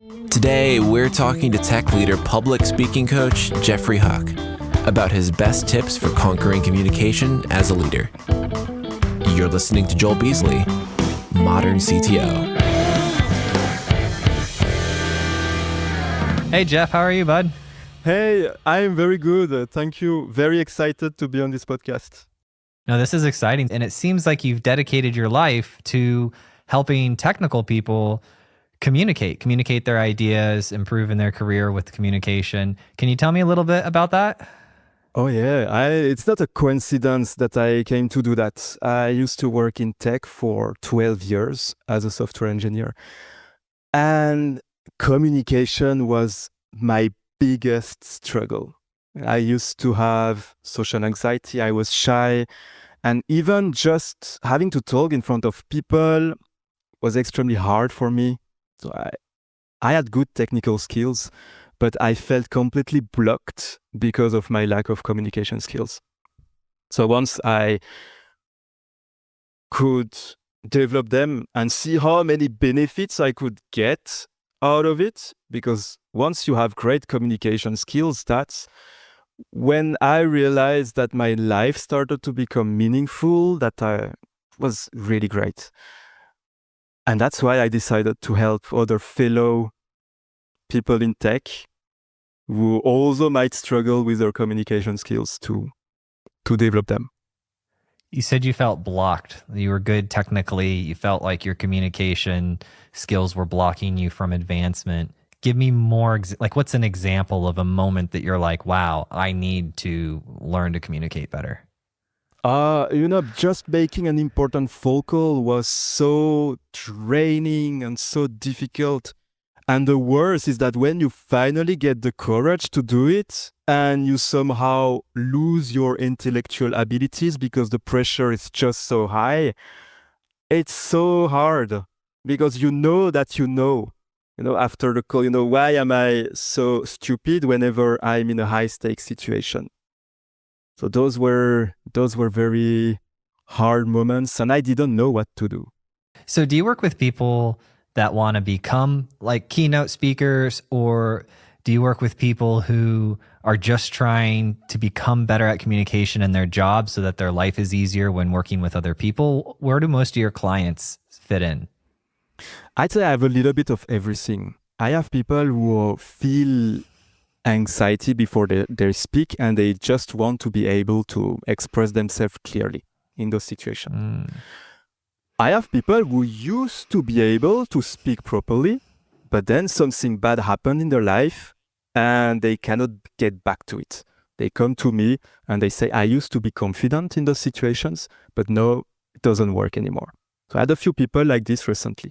Today, we're talking to tech leader, public speaking coach, Geoffrey Huck, about his best tips for conquering communication as a leader. You're listening to Joel Beasley, Modern CTO. Hey, Jeff, how are you, bud? Hey, I'm very good. Thank you. Very excited to be on this podcast. No, this is exciting. And it seems like you've dedicated your life to helping technical people communicate their ideas, improve in their career with communication. Can you tell me a little bit about that? Oh yeah, it's not a coincidence that I came to do that. I used to work in tech for 12 years as a software engineer. And communication was my biggest struggle. I used to have social anxiety. I was shy. And even just having to talk in front of people was extremely hard for me. So I had good technical skills, but I felt completely blocked because of my lack of communication skills. So once I could develop them and see how many benefits I could get out of it, because once you have great communication skills, that's when I realized that my life started to become meaningful, that was really great. And that's why I decided to help other fellow people in tech who also might struggle with their communication skills to develop them. You said you felt blocked. You were good technically. You felt like your communication skills were blocking you from advancement. Give me more, what's an example of a moment that you're like, wow, I need to learn to communicate better? Just making an important phone call was so draining and so difficult. And the worst is that when you finally get the courage to do it and you somehow lose your intellectual abilities because the pressure is just so high, it's so hard because you know that after the call, why am I so stupid whenever I'm in a high stakes situation? So those were very hard moments, and I didn't know what to do. So do you work with people that want to become like keynote speakers, or do you work with people who are just trying to become better at communication in their job so that their life is easier when working with other people? Where do most of your clients fit in? I'd say I have a little bit of everything. I have people who feel anxiety before they speak, and they just want to be able to express themselves clearly in those situations. I have people who used to be able to speak properly, but then something bad happened in their life and they cannot get back to it. They come to me and they say, I used to be confident in those situations, but no, it doesn't work anymore. So I had a few people like this recently.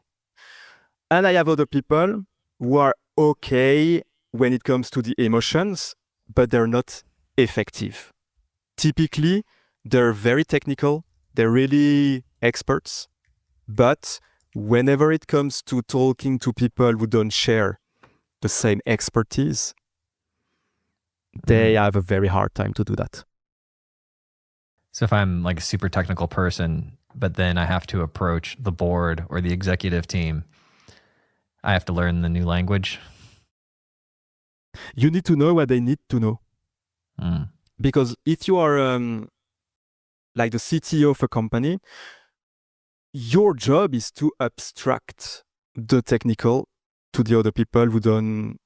And I have other people who are okay when it comes to the emotions, but they're not effective. Typically, they're very technical, they're really experts, but whenever it comes to talking to people who don't share the same expertise, they have a very hard time to do that. So if I'm like a super technical person, but then I have to approach the board or the executive team, I have to learn the new language. You need to know what they need to know. Because if you are like the CTO of a company, your job is to abstract the technical to the other people who don't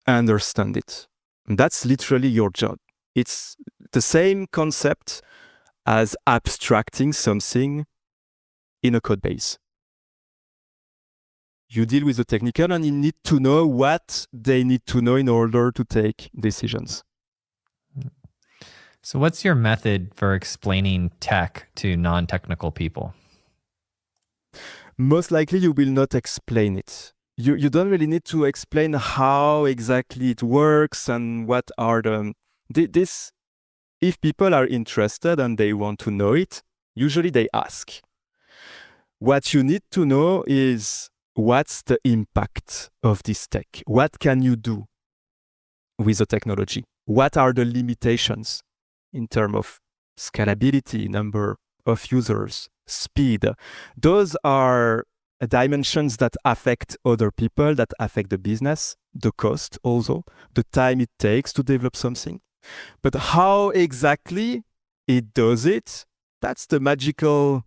understand it. And that's literally your job. It's the same concept as abstracting something in a code base. You deal with the technical and you need to know what they need to know in order to take decisions. So what's your method for explaining tech to non-technical people? Most likely you will not explain it. You don't really need to explain how exactly it works and what are this. If people are interested and they want to know it, usually they ask. What you need to know is, what's the impact of this tech? What can you do with the technology? What are the limitations in terms of scalability, number of users, speed? Those are dimensions that affect other people, that affect the business, the cost also, the time it takes to develop something. But how exactly it does it, that's the magical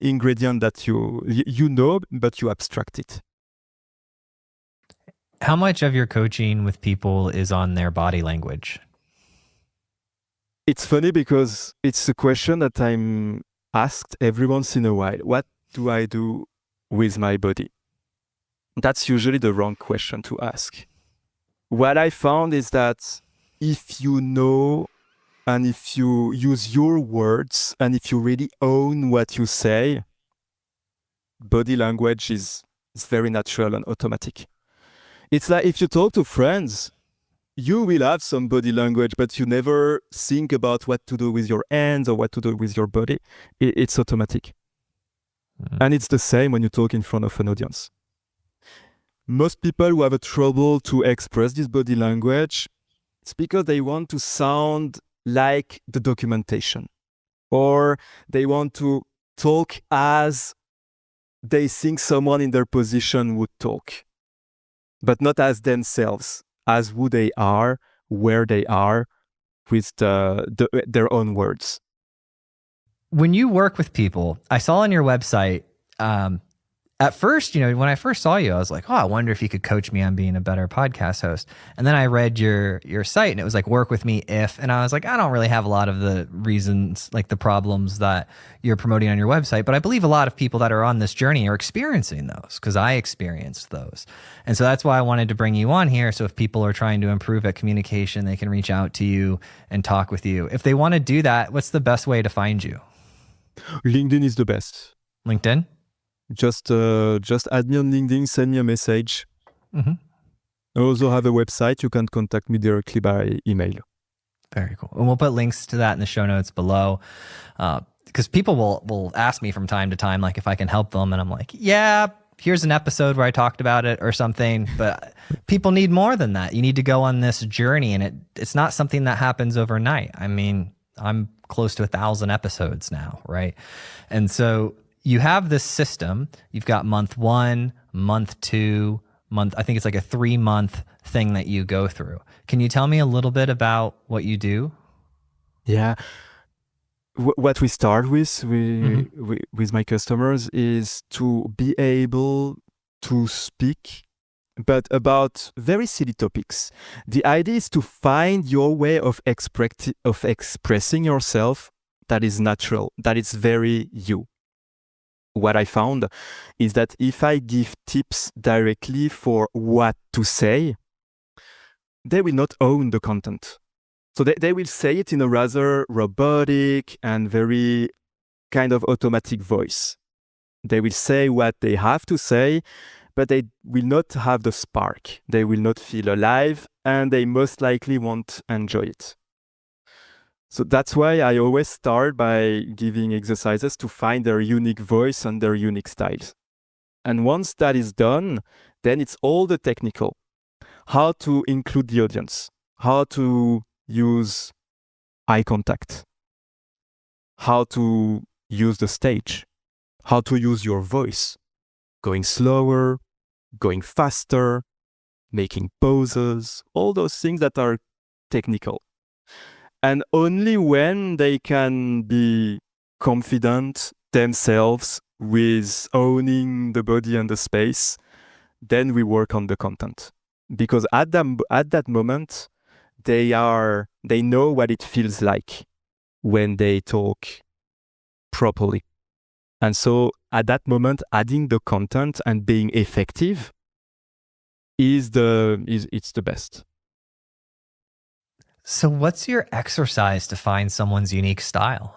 ingredient that you know, but you abstract it. How much of your coaching with people is on their body language? It's funny because it's a question that I'm asked every once in a while. What do I do with my body? That's usually the wrong question to ask. What I found is that if you know and if you use your words and if you really own what you say, body language is very natural and automatic. It's like if you talk to friends, you will have some body language, but you never think about what to do with your hands or what to do with your body. It's automatic. Mm-hmm. And it's the same when you talk in front of an audience. Most people who have a trouble to express this body language, it's because they want to sound like the documentation, or they want to talk as they think someone in their position would talk, but not as themselves, as who they are, where they are, with their own words. When you work with people, I saw on your website, at first, when I first saw you, I was like, oh, I wonder if you could coach me on being a better podcast host. And then I read your site and it was like, work with me if, and I was like, I don't really have a lot of the reasons, like the problems that you're promoting on your website, but I believe a lot of people that are on this journey are experiencing those because I experienced those. And so that's why I wanted to bring you on here. So if people are trying to improve at communication, they can reach out to you and talk with you. If they want to do that, what's the best way to find you? LinkedIn is the best. LinkedIn? Just add me on LinkedIn, send me a message. Mm-hmm. I also have a website. You can contact me directly by email. Very cool. And we'll put links to that in the show notes below. Because people will ask me from time to time, like if I can help them. And I'm like, yeah, here's an episode where I talked about it or something. But people need more than that. You need to go on this journey. And it's not something that happens overnight. I mean, I'm close to 1,000 episodes now, right? And so you have this system. You've got month 1, month 2, I think it's like a 3-month thing that you go through. Can you tell me a little bit about what you do? Yeah. What we start with my customers is to be able to speak, but about very silly topics. The idea is to find your way of expressing yourself that is natural, that is very you. What I found is that if I give tips directly for what to say, they will not own the content. So they will say it in a rather robotic and very kind of automatic voice. They will say what they have to say, but they will not have the spark. They will not feel alive, and they most likely won't enjoy it. So that's why I always start by giving exercises to find their unique voice and their unique styles. And once that is done, then it's all the technical. How to include the audience, how to use eye contact, how to use the stage, how to use your voice, going slower, going faster, making pauses, all those things that are technical. And only when they can be confident themselves with owning the body and the space, then we work on the content. Because at that moment, they know what it feels like when they talk properly. And so at that moment, adding the content and being effective it's the best. So what's your exercise to find someone's unique style?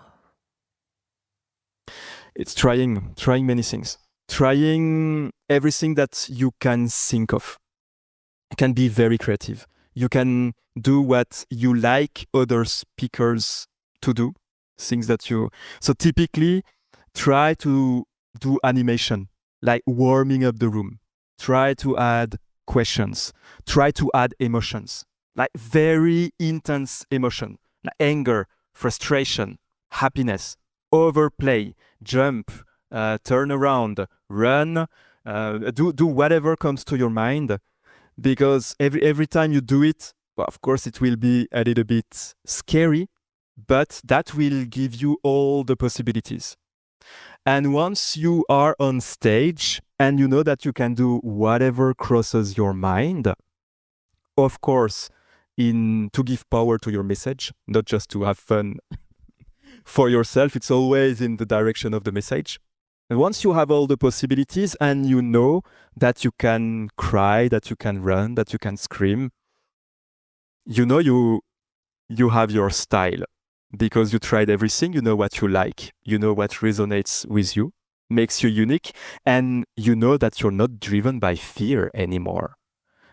It's trying many things. Trying everything that you can think of. You can be very creative. You can do what you like other speakers to do. So typically, try to do animation, like warming up the room. Try to add questions. Try to add emotions, like very intense emotion, like anger, frustration, happiness, overplay, jump, turn around, run, do whatever comes to your mind, because every time you do it, well, of course, it will be a little bit scary, but that will give you all the possibilities. And once you are on stage and you know that you can do whatever crosses your mind, of course, to give power to your message, not just to have fun for yourself, it's always in the direction of the message. And once you have all the possibilities and you know that you can cry, that you can run, that you can scream, you know you have your style because you tried everything, you know what you like, you know what resonates with you, makes you unique, and you know that you're not driven by fear anymore.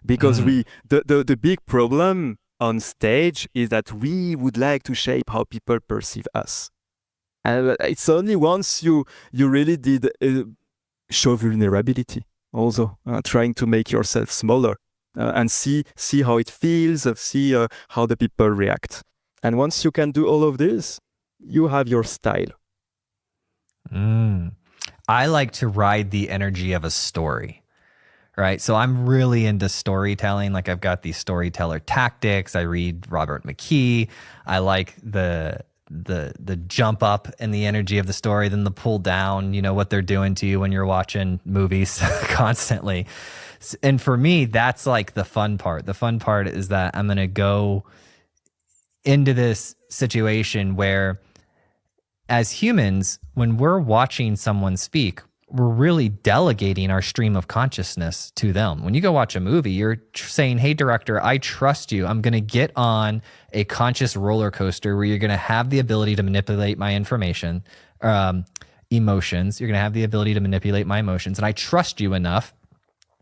Because the big problem on stage is that we would like to shape how people perceive us. And it's only once you really did show vulnerability, also trying to make yourself smaller and see how it feels, see how the people react. And once you can do all of this, you have your style. I like to ride the energy of a story. Right. So I'm really into storytelling. Like I've got these storyteller tactics. I read Robert McKee. I like the jump up and the energy of the story, then the pull down, you know, what they're doing to you when you're watching movies constantly. And for me, that's like the fun part. The fun part is that I'm going to go into this situation where as humans, when we're watching someone speak, we're really delegating our stream of consciousness to them. When you go watch a movie, you're saying, hey, director, I trust you. I'm going to get on a conscious roller coaster where you're going to have the ability to manipulate my emotions. You're going to have the ability to manipulate my emotions. And I trust you enough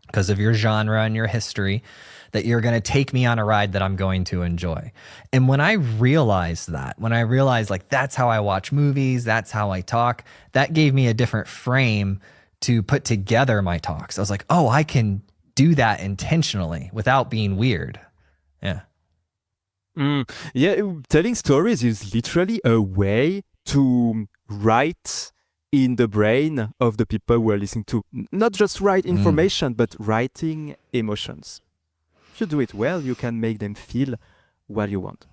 because of your genre and your history that you're going to take me on a ride that I'm going to enjoy. And when I realized like that's how I watch movies, that's how I talk, that gave me a different frame to put together my talks. I was like, oh, I can do that intentionally without being weird. Yeah. Yeah, telling stories is literally a way to write in the brain of the people who are listening to, not just write information, but writing emotions. If you do it well, you can make them feel what you want.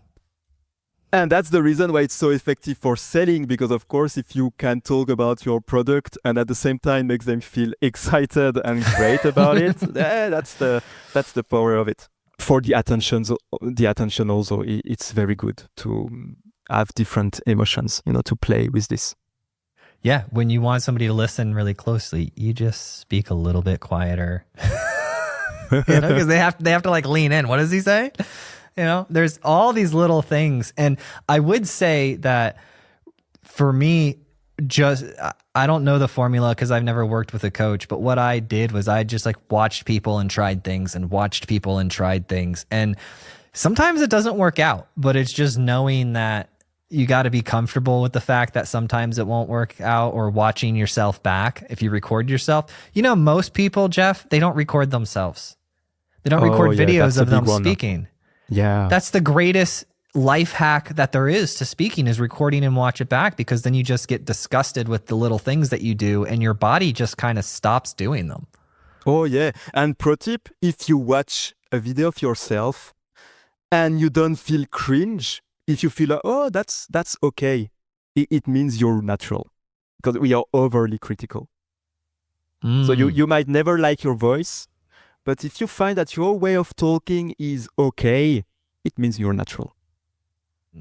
And that's the reason why it's so effective for selling, because of course, if you can talk about your product and at the same time make them feel excited and great about it, that's the power of it. For the attention also, it's very good to have different emotions, to play with this. Yeah, when you want somebody to listen really closely, you just speak a little bit quieter. Because they have to like lean in. What does he say? There's all these little things. And I would say that for me, I don't know the formula because I've never worked with a coach, but what I did was I just like watched people and tried things and watched people and tried things. And sometimes it doesn't work out, but it's just knowing that you got to be comfortable with the fact that sometimes it won't work out, or watching yourself back. If you record yourself, most people, Jeff, they don't record themselves. They don't record videos of them speaking. Yeah. That's the greatest life hack that there is to speaking, is recording and watch it back, because then you just get disgusted with the little things that you do and your body just kind of stops doing them. Oh, yeah. And pro tip, if you watch a video of yourself and you don't feel cringe, if you feel like, oh, that's okay, it means you're natural, because we are overly critical. So you might never like your voice, but if you find that your way of talking is okay, it means you're natural.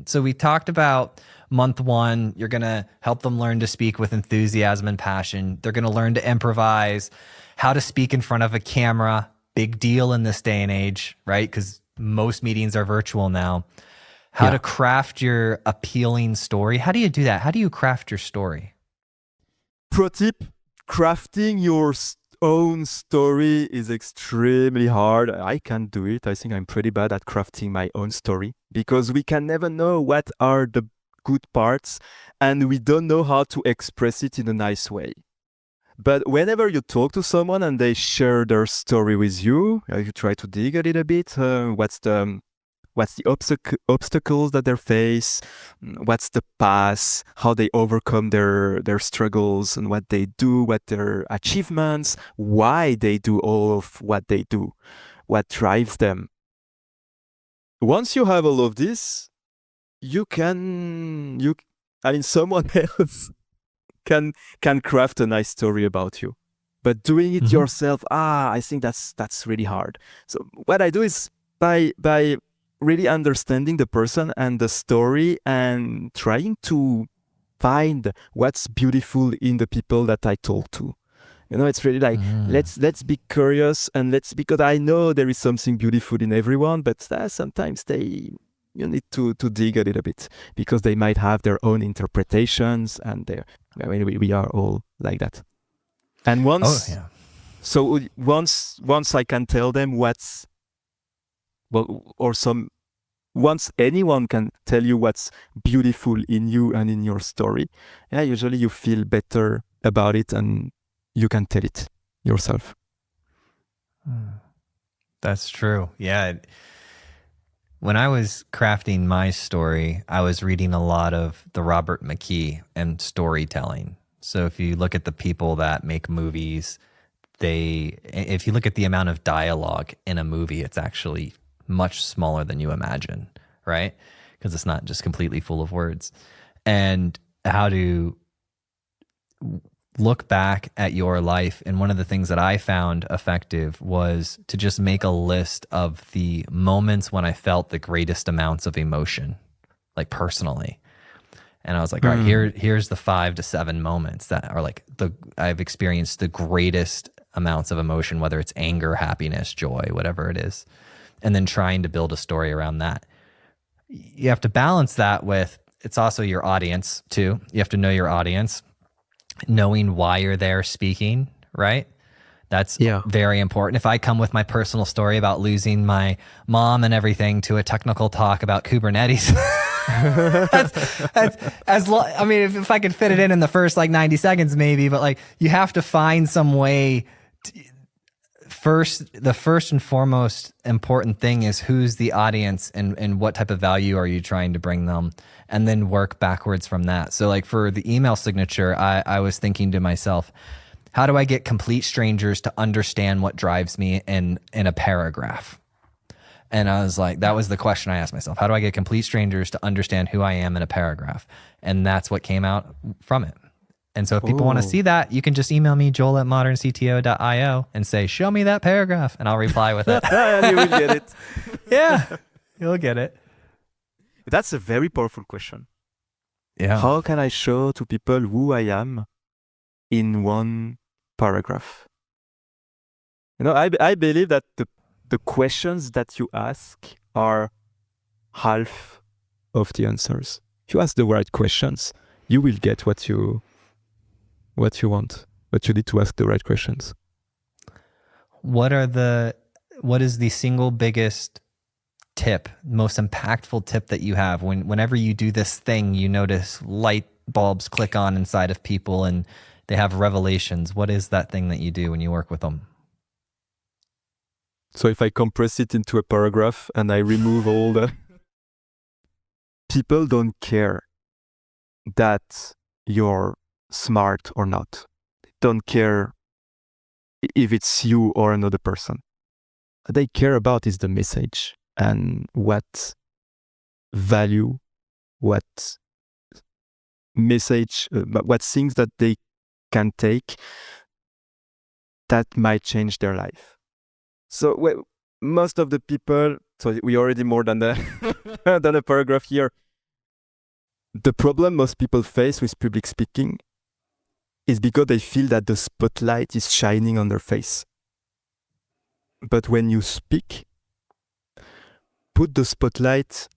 So we talked about month 1, you're going to help them learn to speak with enthusiasm and passion. They're going to learn to improvise, how to speak in front of a camera, big deal in this day and age, right? Because most meetings are virtual now. How to craft your appealing story. How do you do that? How do you craft your story? Pro tip, crafting your own story is extremely hard. I can't do it. I think I'm pretty bad at crafting my own story, because we can never know what are the good parts and we don't know how to express it in a nice way. But whenever you talk to someone and they share their story with you, you try to dig a little bit. What's what's the obstacles that they face, what's the path, how they overcome their struggles, and what they do, what their achievements, why they do all of what they do, what drives them. Once you have all of this, someone else can craft a nice story about you. But doing it yourself, I think that's really hard. So what I do is by really understanding the person and the story and trying to find what's beautiful in the people that I talk to. It's really like, let's be curious, and because I know there is something beautiful in everyone, but sometimes you need to dig a little bit, because they might have their own interpretations, and we are all like that. And once I can tell them once anyone can tell you what's beautiful in you and in your story, usually you feel better about it, and you can tell it yourself. That's true. Yeah. When I was crafting my story, I was reading a lot of the Robert McKee and storytelling. So if you look at the people that make movies, if you look at the amount of dialogue in a movie, it's actually much smaller than you imagine, right? Because it's not just completely full of words. And how to look back at your life. And one of the things that I found effective was to just make a list of the moments when I felt the greatest amounts of emotion, like personally. And I was like, all right, here's the 5 to 7 moments that are like I've experienced the greatest amounts of emotion, whether it's anger, happiness, joy, whatever it is. And then trying to build a story around that. You have to balance that with, it's also your audience too. You have to know your audience, knowing why you're there speaking, right? That's very important. If I come with my personal story about losing my mom and everything to a technical talk about Kubernetes, if I could fit it in the first 90 seconds maybe, but you have to find some way. The first and foremost important thing is who's the audience and what type of value are you trying to bring them, and then work backwards from that. So for the email signature, I was thinking to myself, how do I get complete strangers to understand what drives me in a paragraph? And I was like, that was the question I asked myself. How do I get complete strangers to understand who I am in a paragraph? And that's what came out from it. And so if people want to see that, you can just email me, joel@moderncto.io, and say, show me that paragraph, and I'll reply with it. And you will get it. Yeah, you'll get it. That's a very powerful question. Yeah. How can I show to people who I am in one paragraph? I believe that the questions that you ask are half of the answers. If you ask the right questions, you will get what you want, but you need to ask the right questions. What is the single biggest tip, most impactful tip that you have whenever you do this thing, you notice light bulbs click on inside of people and they have revelations? What is that thing that you do when you work with them? So if I compress it into a paragraph and I remove all the people don't care that you're smart or not. They don't care if it's you or another person. What they care about is the message and what value, what message, what things that they can take that might change their life. So most of the people, so we already more than than a paragraph here. The problem most people face with public speaking is because they feel that the spotlight is shining on their face. But when you speak, put the spotlight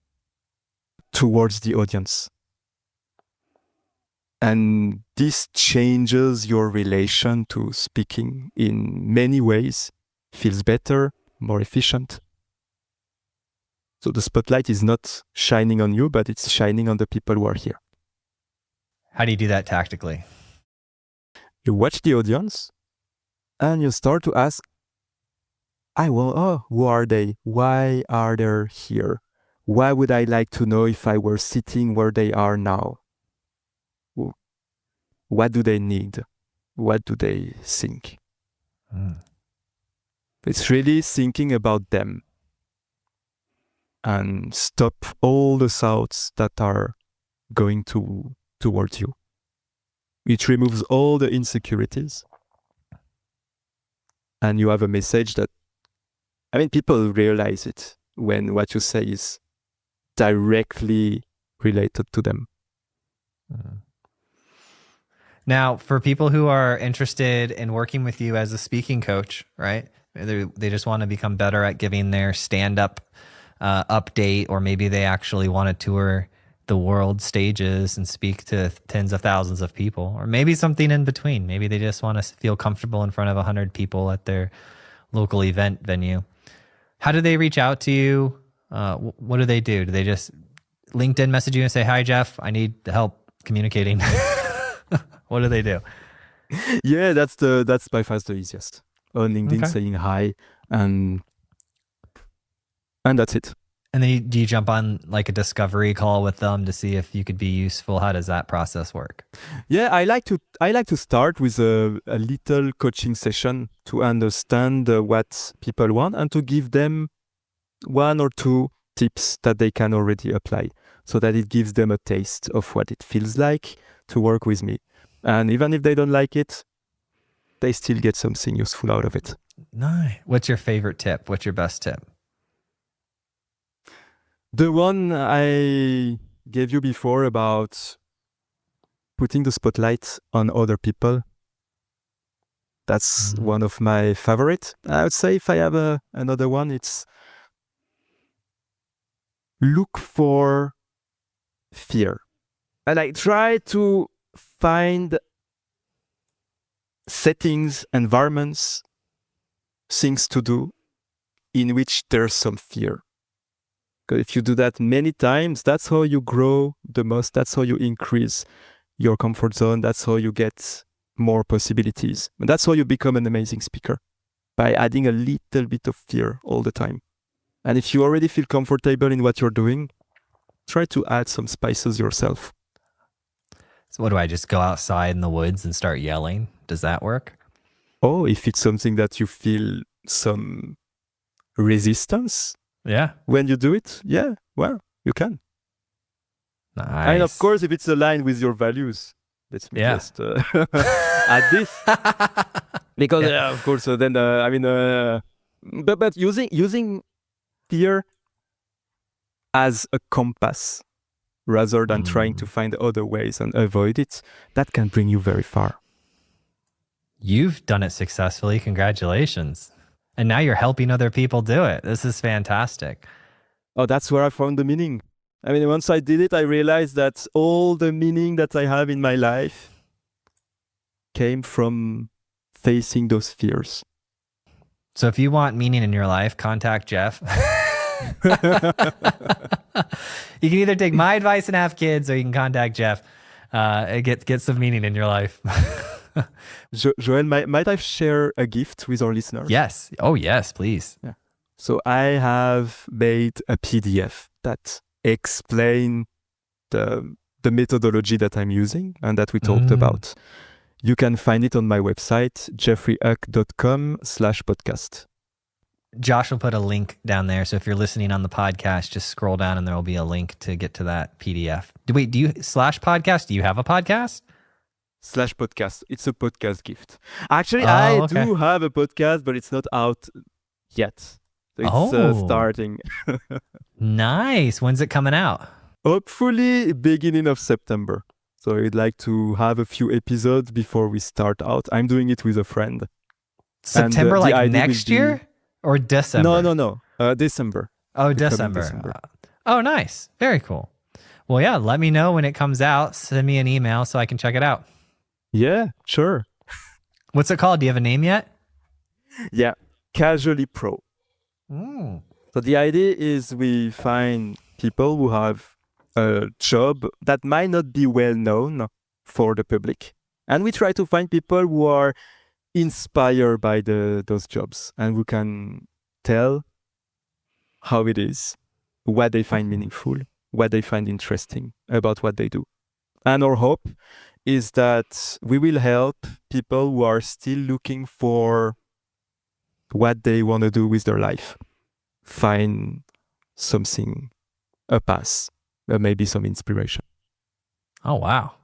towards the audience. And this changes your relation to speaking in many ways. Feels better, more efficient. So the spotlight is not shining on you, but it's shining on the people who are here. How do you do that tactically? You watch the audience and you start to ask, who are they? Why are they here? Why would I like to know if I were sitting where they are now? What do they need? What do they think? It's really thinking about them and stop all the thoughts that are going towards you. It removes all the insecurities. And you have a message that, people realize it when what you say is directly related to them. Now, for people who are interested in working with you as a speaking coach, right? They just want to become better at giving their stand-up update, or maybe they actually want to tour the world stages and speak to tens of thousands of people, or maybe something in between. Maybe they just want to feel comfortable in front of 100 people at their local event venue. How do they reach out to you? What do? Do they just LinkedIn message you and say, "Hi, Jeff, I need help communicating"? What do they do? Yeah, that's by far the easiest. On LinkedIn, saying hi, and that's it. And then do you jump on like a discovery call with them to see if you could be useful? How does that process work? Yeah, I like to start with a little coaching session to understand what people want and to give them 1 or 2 tips that they can already apply, so that it gives them a taste of what it feels like to work with me. And even if they don't like it, they still get something useful out of it. Nice. What's your favorite tip? What's your best tip? The one I gave you before about putting the spotlight on other people. That's one of my favorite. I would say if I have another one, it's look for fear. And I try to find settings, environments, things to do in which there's some fear. Because if you do that many times, that's how you grow the most. That's how you increase your comfort zone. That's how you get more possibilities. And that's how you become an amazing speaker, by adding a little bit of fear all the time. And if you already feel comfortable in what you're doing, try to add some spices yourself. So what do I just go outside in the woods and start yelling? Does that work? Oh, if it's something that you feel some resistance when you do it, well, you can. Nice. And of course, if it's aligned with your values, let me just add this. Because, of course, then, but using fear as a compass rather than trying to find other ways and avoid it, that can bring you very far. You've done it successfully. Congratulations. And now you're helping other people do it. This is fantastic. Oh, that's where I found the meaning. Once I did it, I realized that all the meaning that I have in my life came from facing those fears. So if you want meaning in your life, contact Jeff. You can either take my advice and have kids, or you can contact Jeff and get some meaning in your life. Joel, might I share a gift with our listeners? Yes. Oh, yes, please. Yeah. So I have made a PDF that explains the methodology that I'm using and that we talked about. You can find it on my website, geoffreyhuck.com/podcast. Josh will put a link down there. So if you're listening on the podcast, just scroll down and there will be a link to get to that PDF. Wait, do you /podcast? Do you have a podcast? /podcast. It's a podcast gift. Actually, I do have a podcast, but it's not out yet. So it's starting. Nice. When's it coming out? Hopefully beginning of September. So I'd like to have a few episodes before we start out. I'm doing it with a friend. September, like next year? Or December? No. December. Oh, December. Oh, nice. Very cool. Well, yeah, let me know when it comes out. Send me an email so I can check it out. Yeah, sure. What's it called? Do you have a name yet? Yeah, Casually Pro. So the idea is we find people who have a job that might not be well known for the public. And we try to find people who are inspired by those jobs and who can tell how it is what they find meaningful, what they find interesting about what they do. And our hope is that we will help people who are still looking for what they want to do with their life find something, a path, maybe some inspiration. Oh, wow.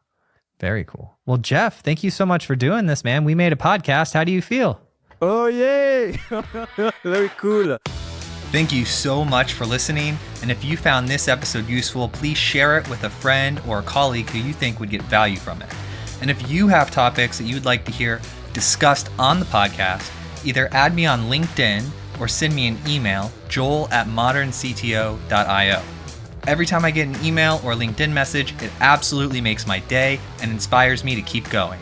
Very cool. Well, Jeff, thank you so much for doing this, man. We made a podcast. How do you feel? Oh, yay! Very cool. Thank you so much for listening. And if you found this episode useful, please share it with a friend or a colleague who you think would get value from it. And if you have topics that you'd like to hear discussed on the podcast, either add me on LinkedIn or send me an email, joel@moderncto.io. Every time I get an email or LinkedIn message, it absolutely makes my day and inspires me to keep going.